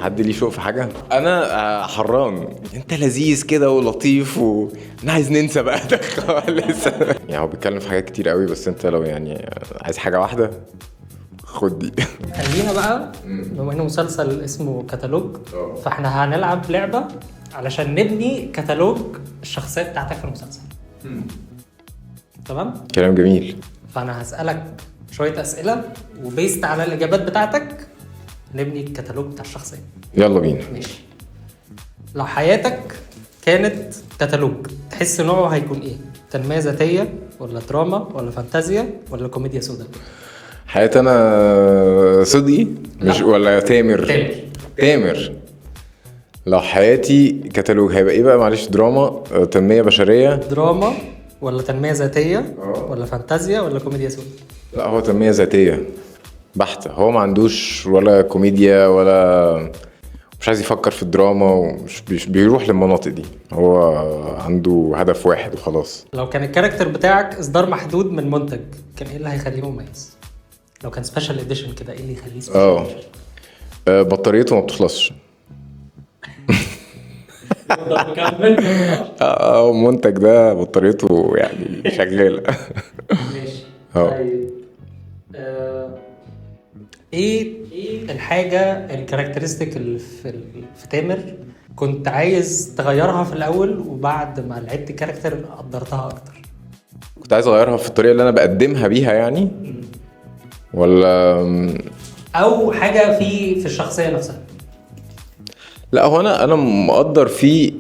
حد ليه شوق في حاجه؟ انا حران. انت لذيذ كده ولطيف انا عايز ننسى بقى ده خالص. يعني هو بيتكلم في حاجات كتير قوي، بس انت لو يعني عايز حاجه واحده خد دي. خلينا بقى بما انه مسلسل اسمه كتالوج، فاحنا هنلعب لعبة علشان نبني كتالوج الشخصية بتاعتك في المسلسل. تمام؟ كلام جميل. فانا هسألك شوية أسئلة وبيست على الإجابات بتاعتك نبني الكتالوج بتاع الشخصية. يلا بينا. ماشي. لو حياتك كانت كتالوج تحس نوعه هيكون ايه؟ تنمية ذاتية ولا دراما ولا فانتازيا ولا كوميديا سوداء؟ حياتي انا صدقي مش لا. ولا تامر؟ تامر. لو حياتي كتالوج هيبقى ايه بقى؟ معلش، دراما، تنمية بشرية؟ دراما ولا تنمية ذاتية ولا فانتازيا ولا كوميديا سوداء؟ لا، هو تنمية ذاتية بحتة. هو ما عندوش ولا كوميديا ولا مش عايز يفكر في الدراما، ومش بيروح للمناطق دي. هو عنده هدف واحد وخلاص. لو كان الكاركتر بتاعك اصدار محدود من منتج، كان ايه اللي هيخليه مميز؟ لو كان سبيشال اديشن كده، ايه اللي يخليه سبيشال؟ بطاريته ما بتخلصش. المنتج ده بطاريته يعني شغالة. ماشي. طيب ايه الحاجة الكاركترستيك اللي في تامر كنت عايز تغيرها في الاول وبعد ما لعبت كاركتر قدرتها اكتر؟ كنت عايز اغيرها في الطريقة اللي انا بقدمها بيها يعني، ولا او حاجة في الشخصية نفسها؟ لا، هو انا مقدر فيه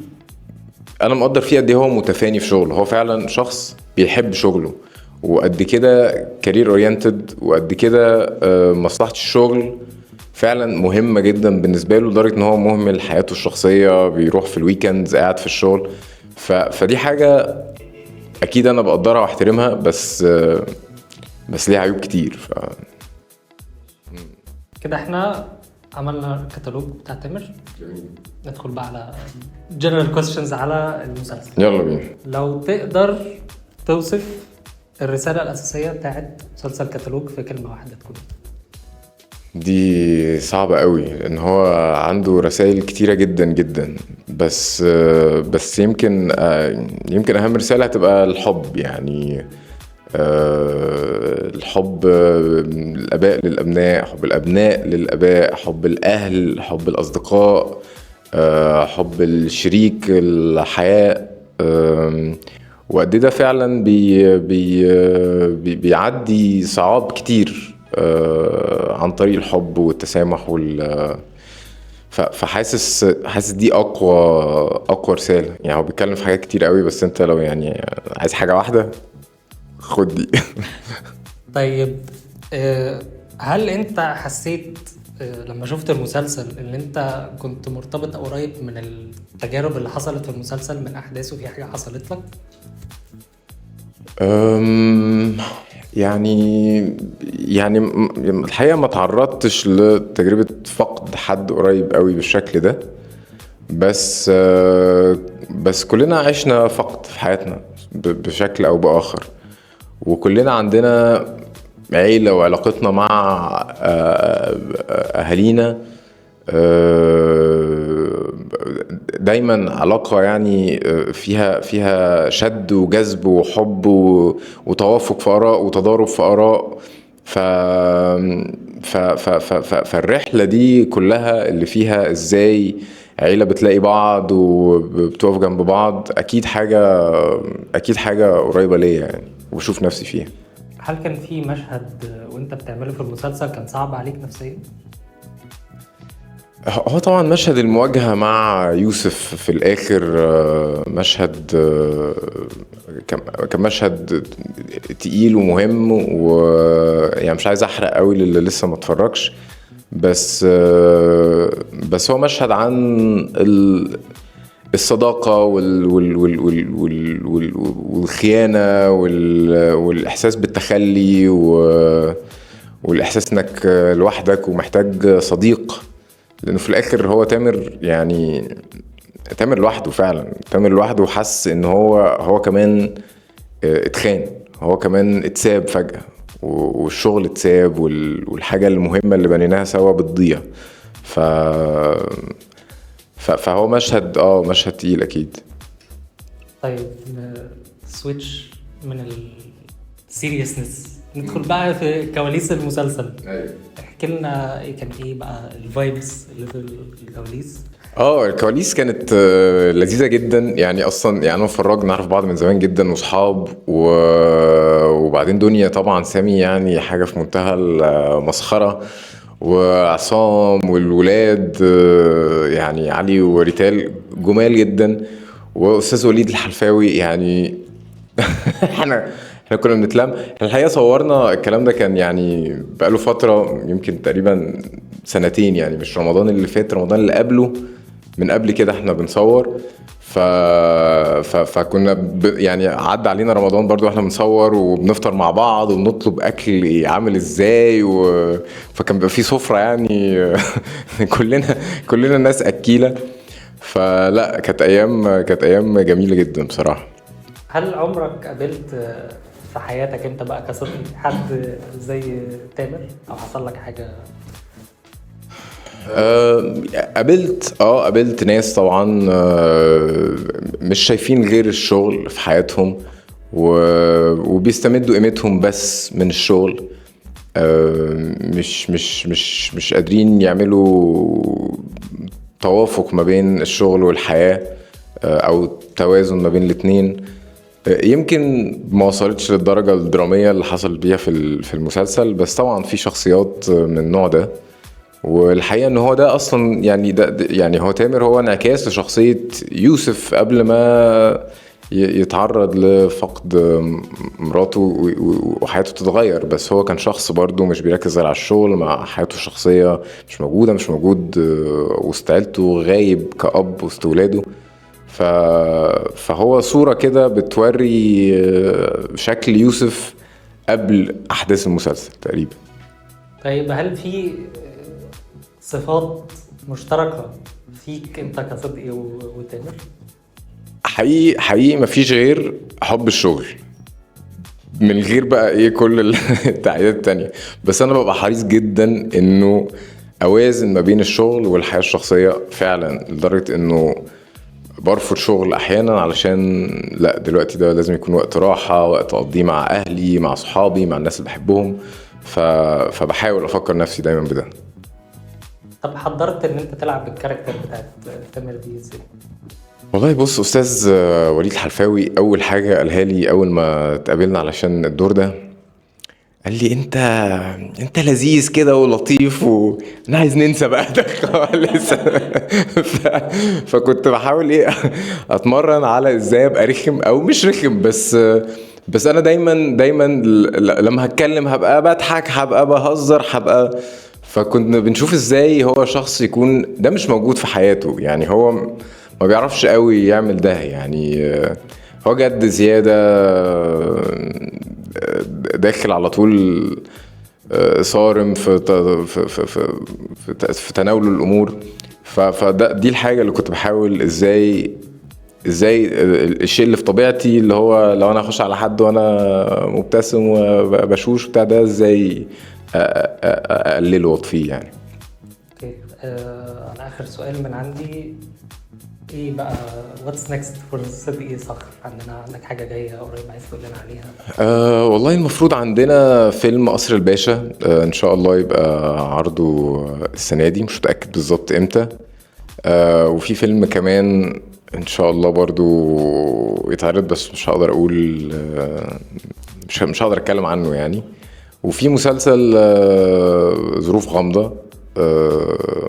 قد ايه هو متفاني في شغله. هو فعلا شخص بيحب شغله، وقد كده كارير اورينتد، وقد كده مصلحة الشغل فعلا مهمة جدا بالنسبة له، لدرجة ان هو مهمل حياته الشخصية، بيروح في الويكندز قاعد في الشغل. فدي حاجة اكيد انا بقدرها واحترمها، بس ليها عيوب كتير. كده احنا عملنا الكتالوج بتاع تامر. ندخل بقى على جنرال كويستشنز على المسلسل. يلا بينا. لو تقدر توصف الرسالة الأساسية بتاعت مسلسل كتالوج في كلمة واحدة تكون؟ دي صعبة قوي، لان هو عنده رسائل كتيرة جدا جدا، بس يمكن اهم رسالة هتبقى الحب. يعني الحب، الاباء للابناء، حب الابناء للاباء، حب الاهل، حب الاصدقاء، حب الشريك الحياة. وقد ده فعلا بيعدي صعاب كتير عن طريق الحب والتسامح فحاسس دي اقوى رسالة. يعني هو بيتكلم في حاجات كتير قوي، بس انت لو يعني عايز حاجة واحدة خد دي. طيب هل انت حسيت لما شفت المسلسل ان انت كنت مرتبط او قريب من التجارب اللي حصلت في المسلسل من احداثه؟ في حاجة حصلت لك؟ يعني الحقيقة ما تعرضتش لتجربة فقد حد قريب قوي بالشكل ده، بس كلنا عشنا فقد في حياتنا بشكل او بآخر، وكلنا عندنا عيلة، وعلاقتنا مع أهالينا دايما علاقة يعني فيها شد وجذب وحب وتوافق في آراء وتضارب في آراء. فالرحلة دي كلها اللي فيها ازاي عيلة بتلاقي بعض وبتقف جنب بعض، أكيد حاجة قريبة ليا يعني، وبشوف نفسي فيها. هل كان في مشهد وانت بتعمله في المسلسل كان صعب عليك نفسيا؟ هو طبعا مشهد المواجهة مع يوسف في الآخر مشهد كان مشهد تقيل ومهم، ويعني مش عايز أحرق قوي للي لسه ما اتفرجش، بس هو مشهد عن الصداقة والخيانة والإحساس بالتخلي والإحساس إنك لوحدك ومحتاج صديق. لأنه في الآخر هو تامر، يعني تامر لوحده فعلا، تامر لوحده حس إن هو كمان اتخان، هو كمان اتساب فجأة، والشغل اتساب، والحاجة المهمة اللي بنيناها سوا بتضيع. فهو مشهد تقيل اكيد. طيب سويتش من السيريسنس ندخل بقى في كواليس المسلسل. احكي لنا كان ايه بقى الفايبس اللي في الكواليس؟ الكواليس كانت لذيذة جدا يعني. اصلا يعني انا وفراج نعرف بعض من زمان جدا وصحاب وبعدين دنيا طبعا سامي يعني حاجة في منتهى المسخرة، وعصام والولاد يعني علي وريتال جمال جدا، واستاذ وليد الحلفاوي يعني احنا كنا بنتلم. احنا الحقيقه صورنا الكلام ده كان يعني بقاله فتره، يمكن تقريبا سنتين يعني، مش رمضان اللي فات، رمضان اللي قبله، من قبل كده احنا بنصور. فكنا يعني عدى علينا رمضان برضو احنا بنصور وبنفطر مع بعض وبنطلب اكل عامل ازاي فكان بيبقى في سفره يعني كلنا ناس اكيله. فلا كانت ايام جميله جدا بصراحه. هل عمرك قابلت في حياتك انت بقى كصديق حد زي تامر او حصل لك حاجه؟ قابلت ناس طبعا مش شايفين غير الشغل في حياتهم وبيستمدوا قيمتهم بس من الشغل. مش قادرين يعملوا توافق ما بين الشغل والحياة او توازن ما بين الاتنين. يمكن ما وصلتش للدرجة الدرامية اللي حصل بيها في المسلسل، بس طبعا في شخصيات من النوع ده. والحقيقة ان هو ده اصلا يعني ده يعني هو تامر هو انعكاس لشخصية يوسف قبل ما يتعرض لفقد مراته وحياته تتغير. بس هو كان شخص برضه مش بيركز غير على الشغل، مع حياته الشخصية مش موجود وسط عيلته، غايب كأب وسط ولاده. فهو صورة كده بتوري شكل يوسف قبل أحداث المسلسل تقريبا. طيب هل في صفات مشتركة فيك انت كصدقي وتامر؟ حقيقي مفيش غير حب الشغل، من غير بقى ايه كل التعقيدات التانية. بس انا ببقى حريص جدا انه اوازن ما بين الشغل والحياة الشخصية فعلا، لدرجة انه برفض شغل احيانا علشان لا دلوقتي ده لازم يكون وقت راحة، وقت اقضيه مع اهلي، مع صحابي، مع الناس اللي بحبهم. فبحاول افكر نفسي دايما بده. طب حضرت ان انت تلعب بالكاركتر بتاعت تامر دي ازاي؟ والله بص، استاذ وليد حلفاوي اول حاجة قالها لي اول ما اتقابلنا علشان الدور ده، قال لي انت لذيذ كده ولطيف وانا عايز ننسى بقى ده خالص. فكنت بحاول اتمرن على ازاي ابقى رخم او مش رخم، بس انا دايما لما هتكلم هبقى بضحك، هبقى بهزر، فكنا بنشوف ازاي هو شخص يكون ده مش موجود في حياته. يعني هو ما بيعرفش قوي يعمل ده يعني. هو جد زيادة، داخل على طول، صارم في تناول الامور. دي الحاجة اللي كنت بحاول ازاي الشيء اللي في طبيعتي، اللي هو لو انا اخش على حد وانا مبتسم وبشوش بتاع ده، ازاي اقلله واطفيه يعني. اوكي، انا اخر سؤال من عندي، ايه بقى واتس نيكست فور صدقي صخر؟ عندك حاجه جايه قريب عايز تقول لنا عليها؟ والله المفروض عندنا فيلم قصر الباشا، ان شاء الله يبقى عرضه السنه دي، مش متاكد بالظبط امتى. وفي فيلم كمان ان شاء الله برضو يتعرض، بس مش هقدر اقول، مش هقدر اتكلم عنه يعني. وفي مسلسل ظروف غامضة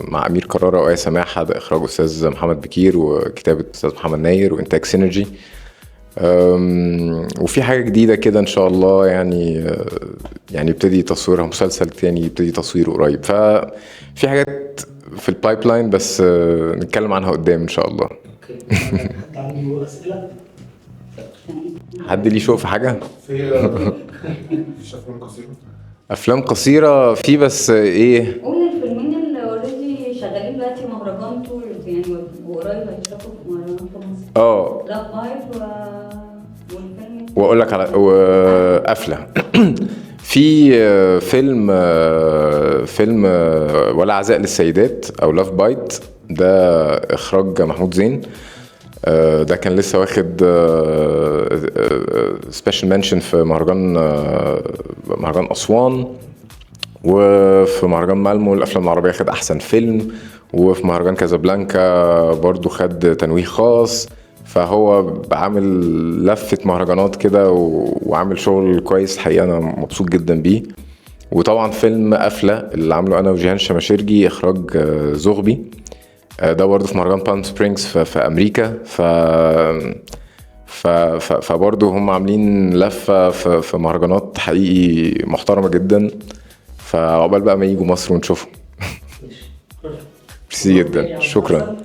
مع أمير كرارة وآية سماحة، ده إخراج أستاذ محمد بكير وكتابة أستاذ محمد ناير وإنتاج سينرجي. وفي حاجة جديدة كده إن شاء الله يعني يبتدي تصويرها، مسلسل تاني يبتدي تصويره قريب. ففي حاجات في البايب لاين، بس نتكلم عنها قدام إن شاء الله. اوكي، حد عنده أسئلة؟ حد ليه شوف حاجة؟ في أفلام قصيرة في، بس إيه؟ قول الفيلمين اللي اوريدي شغالين دلوقتي مهرجان طول يعني، وقريب هيشتغلوا في مهرجان في مصر. لاف لايف والفيلم واقول لك على قفله. في فيلم ولا عزاء للسيدات او لاف بايت، ده اخراج محمود زين. ده كان لسه واخد سبيشال منشن في مهرجان اسوان، وفي مهرجان مالمو الافلام العربيه خد احسن فيلم، وفي مهرجان كازابلانكا برضو خد تنويه خاص. فهو عامل لفة مهرجانات كده وعامل شغل كويس الحقيقة، أنا مبسوط جدا بيه. وطبعا فيلم قفلة اللي عامله أنا وجيهان شماشرجي إخراج زغبي، ده برضه في مهرجان بالم سبرينجز في أمريكا. فبرضه هم عاملين لفة في مهرجانات حقيقي محترمة جدا. فعقبال بقى ما يجوا مصر ونشوفهم. ميرسي جدا، شكرا.